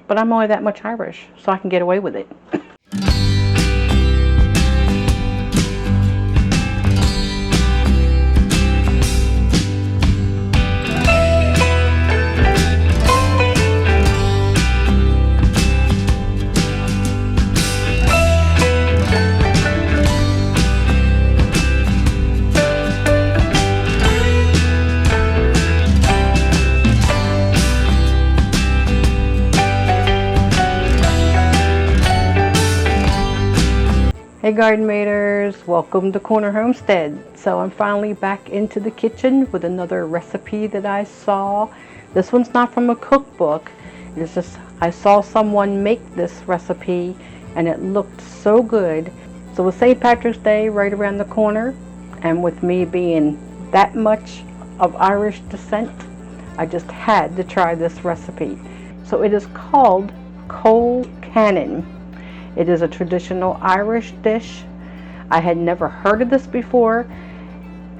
but I'm only that much Irish, so I can get away with it. Hey Garden Maters, welcome to Corner Homestead. So I'm finally back into the kitchen with another recipe that I saw. This one's not from a cookbook. It's just I saw someone make this recipe and it looked so good. So with St. Patrick's Day right around the corner, and with me being that much of Irish descent, I just had to try this recipe. So it is called Colcannon. It is a traditional Irish dish. I had never heard of this before,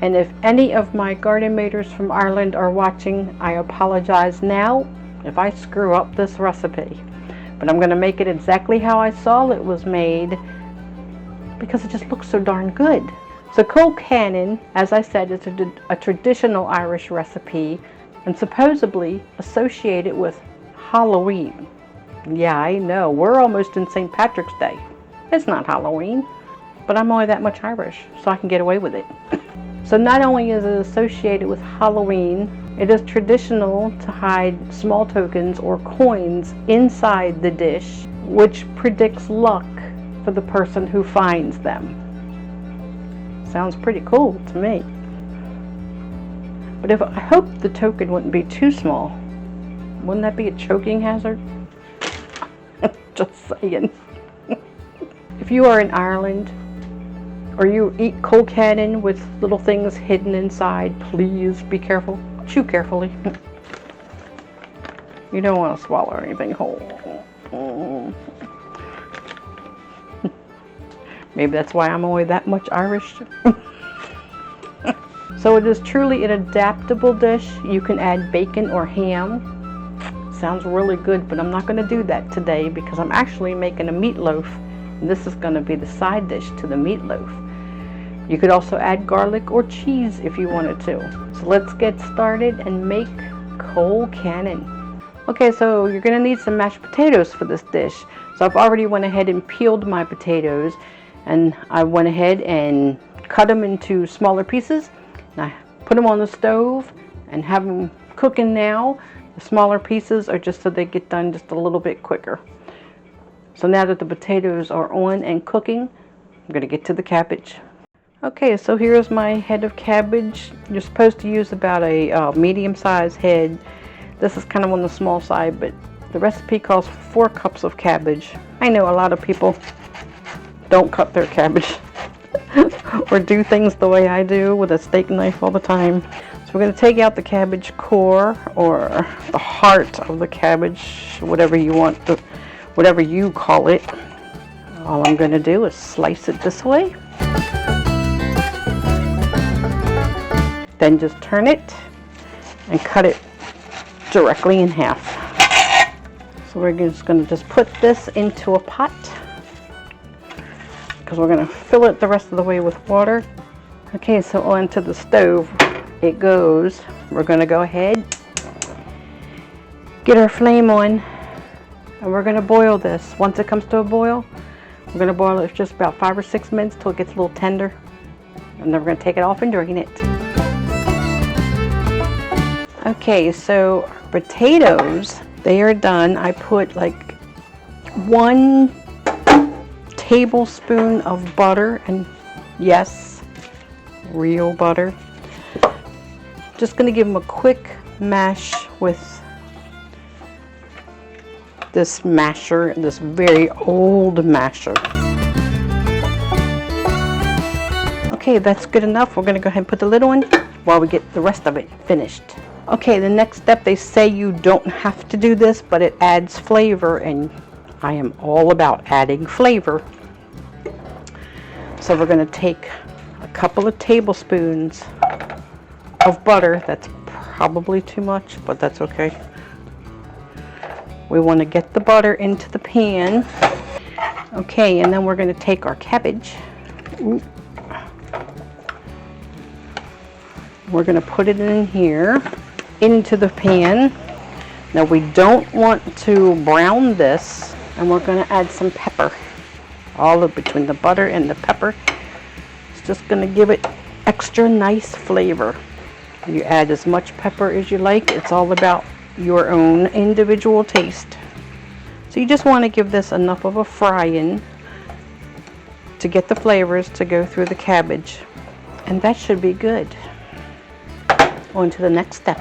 and if any of my Garden Maters from Ireland are watching, I apologize now if I screw up this recipe. But I'm going to make it exactly how I saw it was made because it just looks so darn good. So Colcannon, as I said, is a traditional Irish recipe and supposedly associated with Halloween. Yeah, I know, we're almost in St. Patrick's Day. It's not Halloween, but I'm only that much Irish, so I can get away with it. So not only is it associated with Halloween, it is traditional to hide small tokens or coins inside the dish, which predicts luck for the person who finds them. Sounds pretty cool to me. But I hope the token wouldn't be too small. Wouldn't that be a choking hazard? Just saying. If you are in Ireland or you eat colcannon with little things hidden inside, please be careful. Chew carefully. You don't want to swallow anything whole. Maybe that's why I'm only that much Irish. So it is truly an adaptable dish. You can add bacon or ham. Sounds really good, but I'm not going to do that today because I'm actually making a meatloaf, and this is going to be the side dish to the meatloaf. You could also add garlic or cheese if you wanted to. So let's get started and make colcannon. Okay, so you're going to need some mashed potatoes for this dish. So I've already went ahead and peeled my potatoes, and I went ahead and cut them into smaller pieces. And I put them on the stove and have them cooking now. The smaller pieces are just so they get done just a little bit quicker. So now that the potatoes are on and cooking, I'm going to get to the cabbage. Okay, so here's my head of cabbage. You're supposed to use about a medium-sized head. This is kind of on the small side, but the recipe calls for 4 cups of cabbage. I know a lot of people don't cut their cabbage or do things the way I do with a steak knife all the time. So we're going to take out the cabbage core, or the heart of the cabbage, whatever you want to, whatever you call it. All I'm going to do is slice it this way. Then just turn it and cut it directly in half. So we're just going to just put this into a pot because we're going to fill it the rest of the way with water. Okay, so onto the stove it goes. We're going to go ahead, get our flame on, and we're going to boil this. Once it comes to a boil, we're going to boil it for just about 5 or 6 minutes till it gets a little tender, and then we're going to take it off and drain it. Okay, so potatoes, they are done. I put like 1 tablespoon of butter, and yes, real butter. Just going to give them a quick mash with this masher, this very old masher. Okay, that's good enough. We're going to go ahead and put the lid on while we get the rest of it finished. Okay, the next step, they say you don't have to do this, but it adds flavor, and I am all about adding flavor. So we're going to take a couple of tablespoons of butter. That's probably too much, but that's okay. We want to get the butter into the pan. Okay, and then we're going to take our cabbage. Ooh. We're going to put it in here, into the pan. Now we don't want to brown this, and we're going to add some pepper. All of between the butter and the pepper. It's just going to give it extra nice flavor. You add as much pepper as you like. It's all about your own individual taste. So you just want to give this enough of a fry-in to get the flavors to go through the cabbage. And that should be good. On to the next step.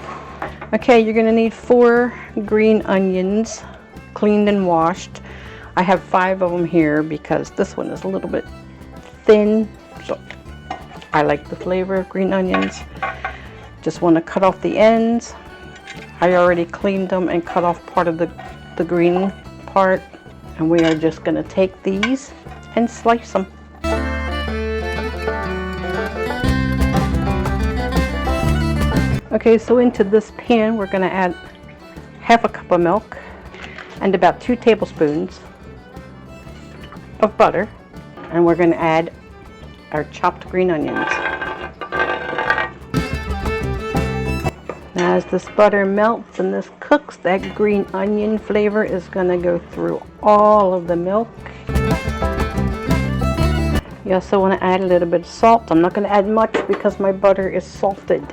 Okay, you're going to need 4 green onions, cleaned and washed. I have 5 of them here because this one is a little bit thin, so I like the flavor of green onions. Just want to cut off the ends. I already cleaned them and cut off part of the green part, and we are just going to take these and slice them. Okay, so into this pan we're going to add half a cup of milk and about 2 tablespoons of butter, and we're going to add our chopped green onions. Now as this butter melts and this cooks, that green onion flavor is going to go through all of the milk. You also want to add a little bit of salt. I'm not going to add much because my butter is salted.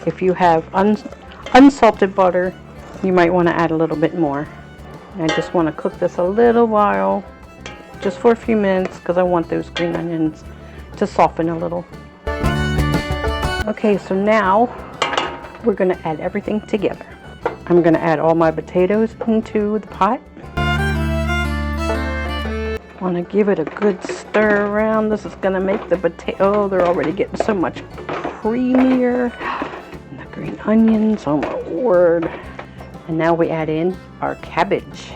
If you have unsalted butter, you might want to add a little bit more. I just want to cook this a little while, just for a few minutes, because I want those green onions to soften a little. Okay, so now we're going to add everything together. I'm going to add all my potatoes into the pot. I want to give it a good stir around. This is going to make the potato, oh, they're already getting so much creamier. And the green onions, oh my word. And now we add in our cabbage.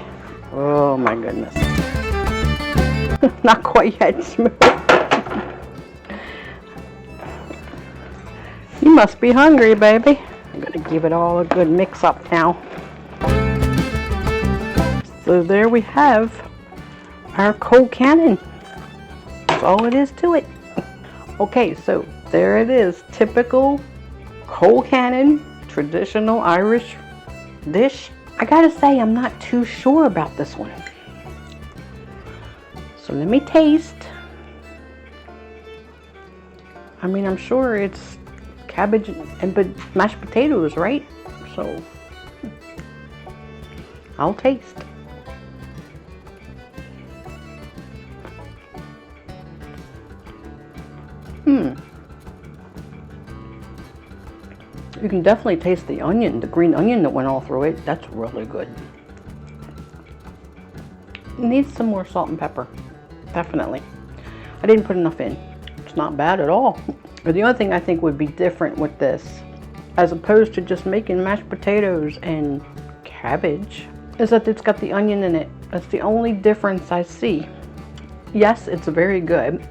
Oh my goodness. Not quite yet smooth. You must be hungry, baby. I'm going to give it all a good mix up now. So there we have our Colcannon. That's all it is to it. Okay, so there it is. Typical Colcannon traditional Irish dish. I gotta say, I'm not too sure about this one. So let me taste. I mean, I'm sure it's cabbage and mashed potatoes, right? So I'll taste. You can definitely taste the onion, the green onion that went all through it. That's really good. It needs some more salt and pepper, definitely. I didn't put enough in. It's not bad at all. But the only thing I think would be different with this, as opposed to just making mashed potatoes and cabbage, is that it's got the onion in it. That's the only difference I see. Yes, it's very good.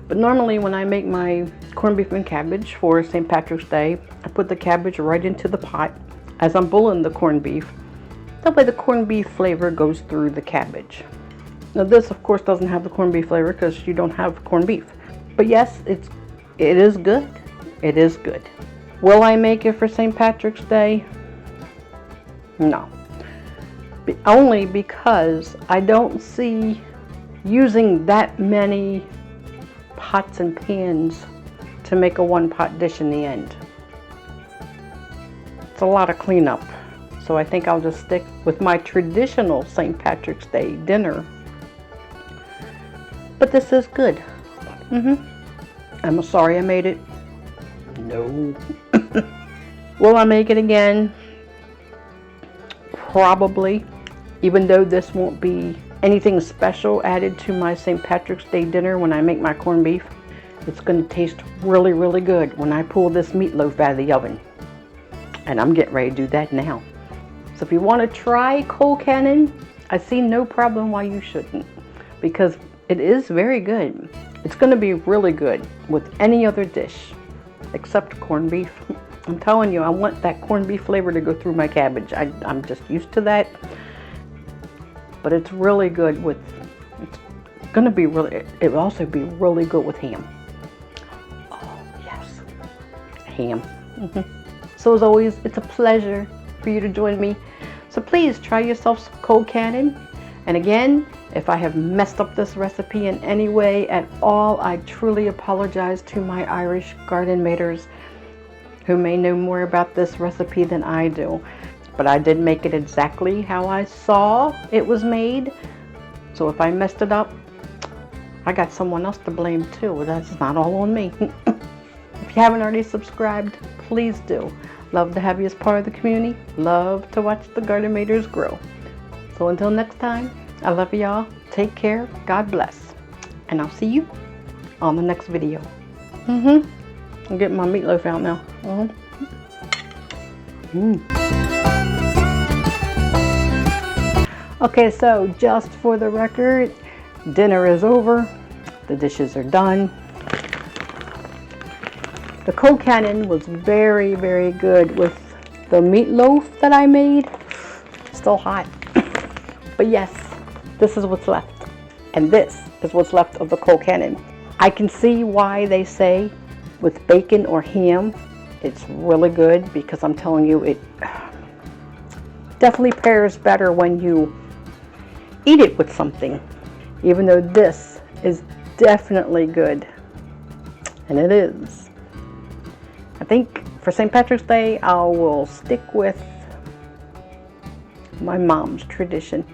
But normally when I make my corned beef and cabbage for St. Patrick's Day, I put the cabbage right into the pot as I'm boiling the corned beef. That way the corned beef flavor goes through the cabbage. Now this of course doesn't have the corned beef flavor because you don't have corned beef. But yes, it is good. It is good. Will I make it for St. Patrick's Day? No. Only because I don't see using that many pots and pans to make a one-pot dish in the end. It's a lot of cleanup. So I think I'll just stick with my traditional St. Patrick's Day dinner. But this is good. I'm sorry I made it. No. Will I make it again? Probably. Even though this won't be anything special added to my St. Patrick's Day dinner when I make my corned beef, it's going to taste really, really good when I pull this meatloaf out of the oven. And I'm getting ready to do that now. So if you want to try Colcannon, I see no problem why you shouldn't, because it is very good. It's going to be really good with any other dish except corned beef. I'm telling you, I want that corned beef flavor to go through my cabbage. I'm just used to that. but it's really good with, it's gonna be really, it will also be really good with ham. Oh yes, ham. So as always, it's a pleasure for you to join me. So please try yourself some Colcannon. And again, if I have messed up this recipe in any way at all, I truly apologize to my Irish garden maters who may know more about this recipe than I do. But I did make it exactly how I saw it was made. So if I messed it up, I got someone else to blame too. That's not all on me. If you haven't already subscribed, please do. Love to have you as part of the community. Love to watch the garden maters grow. So until next time, I love y'all. Take care. God bless. And I'll see you on the next video. I'm getting my meatloaf out now. Okay, so just for the record, dinner is over. The dishes are done. The Colcannon was very, very good with the meatloaf that I made. Still hot. But yes, this is what's left. And this is what's left of the Colcannon. I can see why they say with bacon or ham, it's really good, because I'm telling you, it definitely pairs better when you eat it with something. Even though this is definitely good. And it is. I think for St. Patrick's Day, I will stick with my mom's tradition.